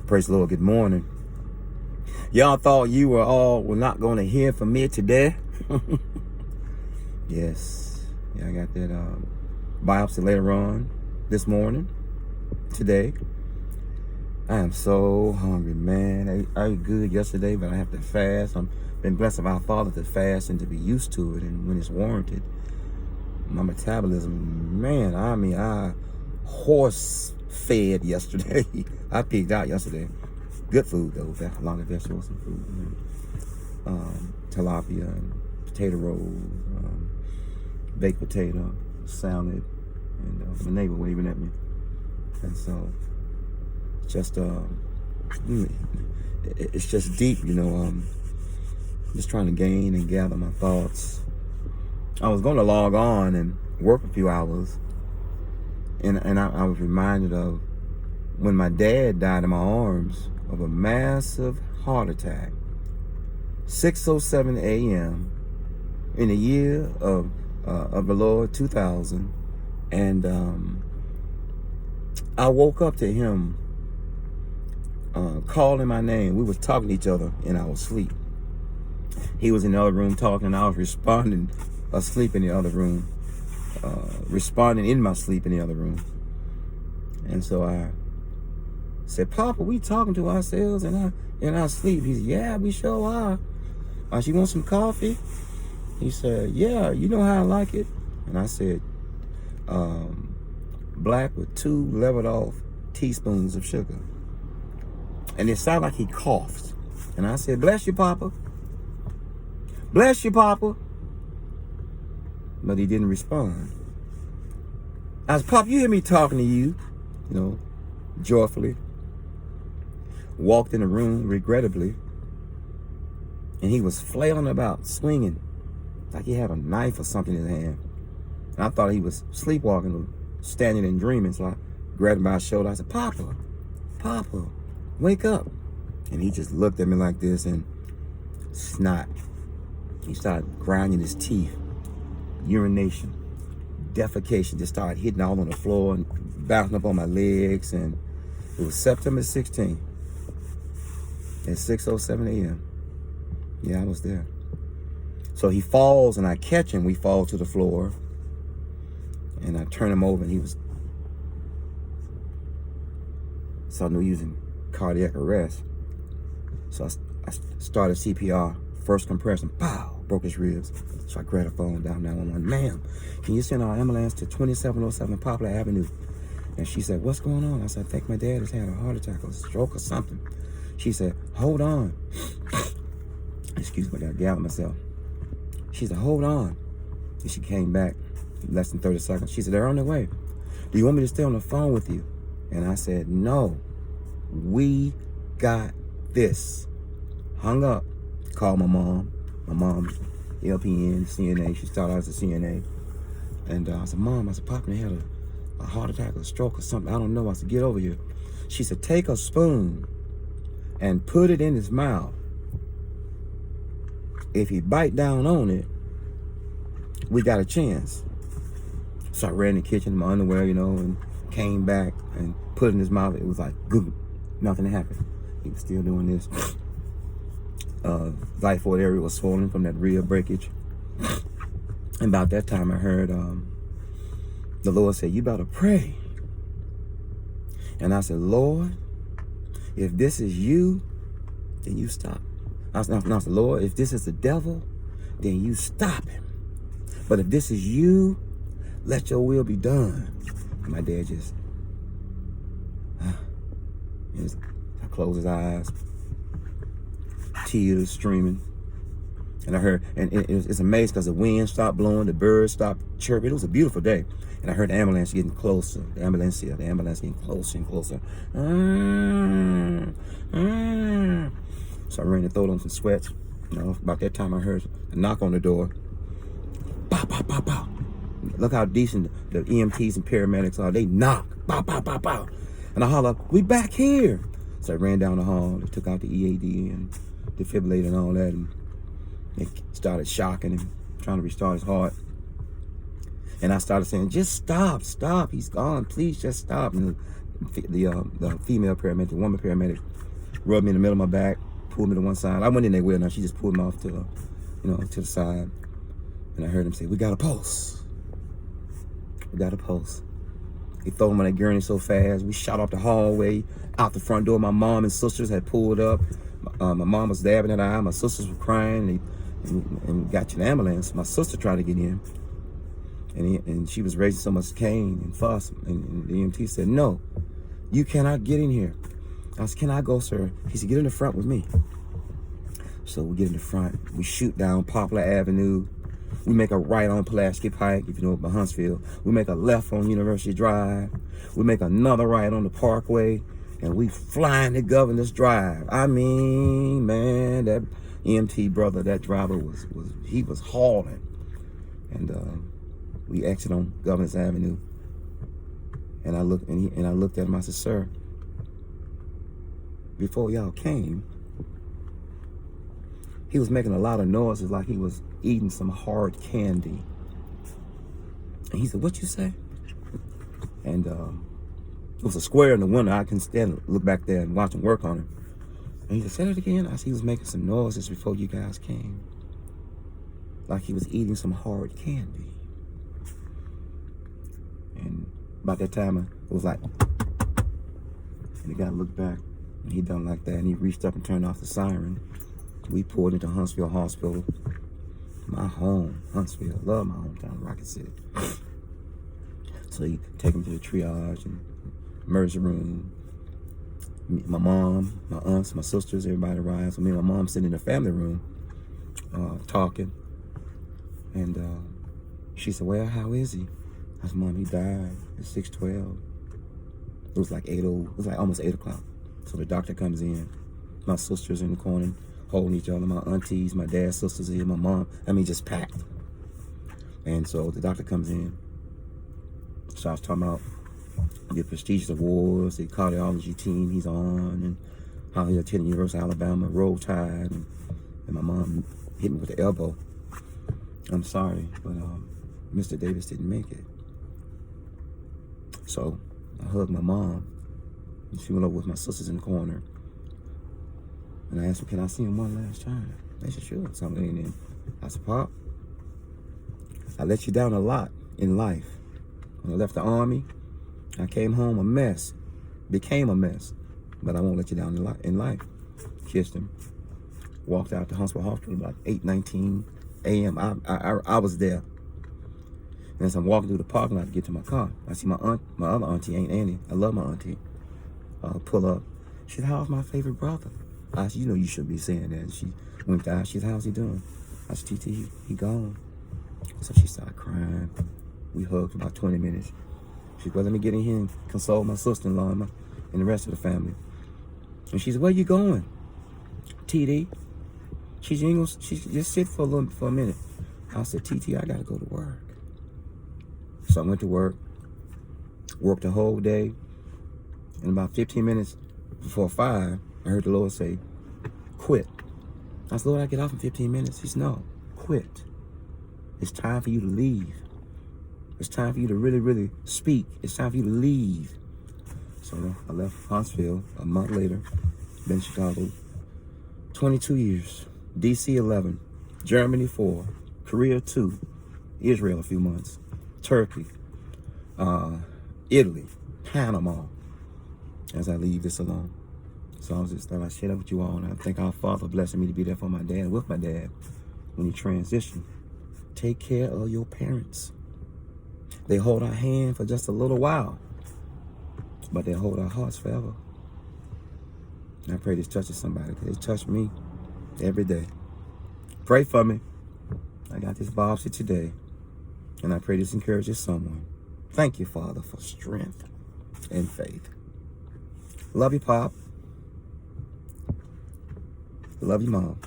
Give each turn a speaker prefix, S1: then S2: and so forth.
S1: Praise the Lord. Good morning. Y'all thought you were not going to hear from me today? Yes. Yeah, I got that biopsy later on this morning, today. I am so hungry, man. I ate good yesterday, but I have to fast. I've been blessed of our Father to fast and to be used to it, and when it's warranted. My metabolism, man, I horse fed yesterday. I peaked out yesterday. Good food though, a lot of vegetables and food. Tilapia and potato rolls, baked potato, salad, and my neighbor waving at me. And so, just it's just deep, just trying to gain and gather my thoughts. I was going to log on and work a few hours, and I was reminded of when my dad died in my arms of a massive heart attack, 6:07 a.m. in the year of the Lord 2000, and I woke up to him calling my name. We was talking to each other in our sleep. He was in the other room talking, and I was responding asleep in the other room, responding in my sleep in the other room. And so I said, "Papa, we talking to ourselves in our sleep?" He said, "Yeah, we sure are." "You want some coffee?" He said, "Yeah, you know how I like it." And I said, "Black with 2 leveled off teaspoons of sugar." And it sounded like he coughed. And I said, "Bless you, Papa. Bless you, Papa." But he didn't respond. I said, "Papa, you hear me talking to you?" Joyfully. Walked in the room, regrettably. And he was flailing about, swinging, like he had a knife or something in his hand. And I thought he was sleepwalking or standing and dreaming. So I grabbed him by his shoulder. I said, "Papa, Papa, wake up." And he just looked at me like this and snot. He started grinding his teeth. Urination, defecation just started hitting all on the floor and bouncing up on my legs. And it was September 16th at 6:07 a.m. Yeah, I was there. So he falls and I catch him. We fall to the floor and I turn him over, and he was, so I knew he was in cardiac arrest. So I started CPR, first compression, pow, broke his ribs. So I grabbed the phone, down 911. "Ma'am, can you send our ambulance to 2707 Poplar Avenue?" And she said, "What's going on?" I said, "I think my dad has had a heart attack or a stroke or something." She said, "Hold on." Excuse me, I got to gather myself. She said, "Hold on." And she came back less than 30 seconds. She said, "They're on their way. Do you want me to stay on the phone with you?" And I said, "No, we got this." Hung up, called my mom. My mom's LPN, CNA. She started out as a CNA. And I said, "Mom," I said, "Papa had a heart attack or a stroke or something. I don't know." I said, "Get over here." She said, "Take a spoon and put it in his mouth. If he bite down on it, we got a chance." So I ran in the kitchen in my underwear, and came back and put it in his mouth. It was like, goo, nothing happened. He was still doing this. Xiphoid area was swollen from that rib breakage. And about that time I heard the Lord say, "You better pray." And I said, "Lord, if this is you, then you stop." I said, "Lord, if this is the devil, then you stop him. But if this is you, let your will be done." And my dad just I closed his eyes, tears streaming. And I heard, and it's amazing because the wind stopped blowing, the birds stopped chirping. It was a beautiful day. And I heard the ambulance getting closer. The ambulance getting closer and closer. So I ran to throw on some sweats. About that time I heard a knock on the door. Pow, pow, pow, pow. Look how decent the EMTs and paramedics are. They knock. Pow, pow, pow, pow. And I holler, "We back here." So I ran down the hall. They took out the EAD and defibrillator and all that. And they started shocking him, trying to restart his heart. And I started saying, "Just stop, he's gone, please just stop." And the female paramedic, the woman paramedic, rubbed me in the middle of my back, pulled me to one side. I went in there with her. She just pulled me off to the, to the side. And I heard him say, "We got a pulse. We got a pulse." He threw him on that gurney so fast. We shot off the hallway, out the front door. My mom and sisters had pulled up. My mom was dabbing at eye. My sisters were crying. And got to the ambulance. My sister tried to get in. And she was raising so much cane and fuss. And the EMT said, "No, you cannot get in here." I said, "Can I go, sir?" He said, "Get in the front with me." So we get in the front. We shoot down Poplar Avenue. We make a right on Pulaski Pike, if you know about Huntsville. We make a left on University Drive. We make another right on the Parkway. And we flying to Governor's Drive. I mean, man, that EMT brother, that driver was hauling. And we exit on Governor's Avenue. And I looked at him. I said, "Sir, before y'all came, he was making a lot of noises like he was eating some hard candy." And he said, "What you say?" And it was a square in the window. I couldn't stand to look back there and watch him work on it. And he said, "Say that again." I said, "He was making some noises before you guys came, like he was eating some hard candy." And about that time, it was like, and the guy looked back, and he done like that, and he reached up and turned off the siren. We pulled into Huntsville Hospital. My home, Huntsville. Love my hometown, Rocket City. So he take him to the triage and emergency room. My mom, my aunts, my sisters, everybody arrives. So me and my mom sitting in the family room talking. And she said, "Well, how is he?" I said, "Mom, he died at 6:12. It was like it was like almost 8 o'clock. So the doctor comes in. My sisters in the corner holding each other. My aunties, my dad's sisters here, my mom. Just packed. And so the doctor comes in. So I was talking about the prestigious awards, the cardiology team he's on, and how he attended University of Alabama, Roll Tide, and my mom hit me with the elbow. "I'm sorry, but Mr. Davis didn't make it." So I hugged my mom, and she went over with my sisters in the corner. And I asked her, "Can I see him one last time?" They said, "Sure." So I'm leaning in. I said, "Pop, I let you down a lot in life. When I left the Army, I came home a mess, became a mess, but I won't let you down in life." Kissed him. Walked out to Huntsville Hospital about 8:19 a.m. I was there. And as I'm walking through the parking lot to get to my car, I see my other auntie, Aunt Annie. I love my auntie. Pull up. She said, "How's my favorite brother?" I said, "You know you shouldn't be saying that." She went down. She said, "How's he doing?" I said, "TT, he gone." So she started crying. We hugged for about 20 minutes. She said, "Well, let me get in here and console my sister-in-law and the rest of the family." And she said, "Where you going, TD?" She said, "Just sit for a minute." I said, "TT, I got to go to work." So I went to work, worked the whole day. And about 15 minutes before 5, I heard the Lord say, "Quit." I said, "Lord, I get off in 15 minutes. He said, "No, quit. It's time for you to leave. It's time for you to really, really speak. It's time for you to leave." So I left Huntsville a month later, been in Chicago 22 years, DC 11, Germany 4, Korea 2, Israel a few months, Turkey, Italy, Panama, as I leave this alone. So I was just thought I'd share that with you all, and I thank our Father blessing me to be there for my dad, with my dad, when he transitioned. Take care of your parents. They hold our hand for just a little while, but they hold our hearts forever. And I pray this touches somebody, because it touched me every day. Pray for me. I got this biopsy today, and I pray this encourages someone. Thank you, Father, for strength and faith. Love you, Pop. Love you, Mom.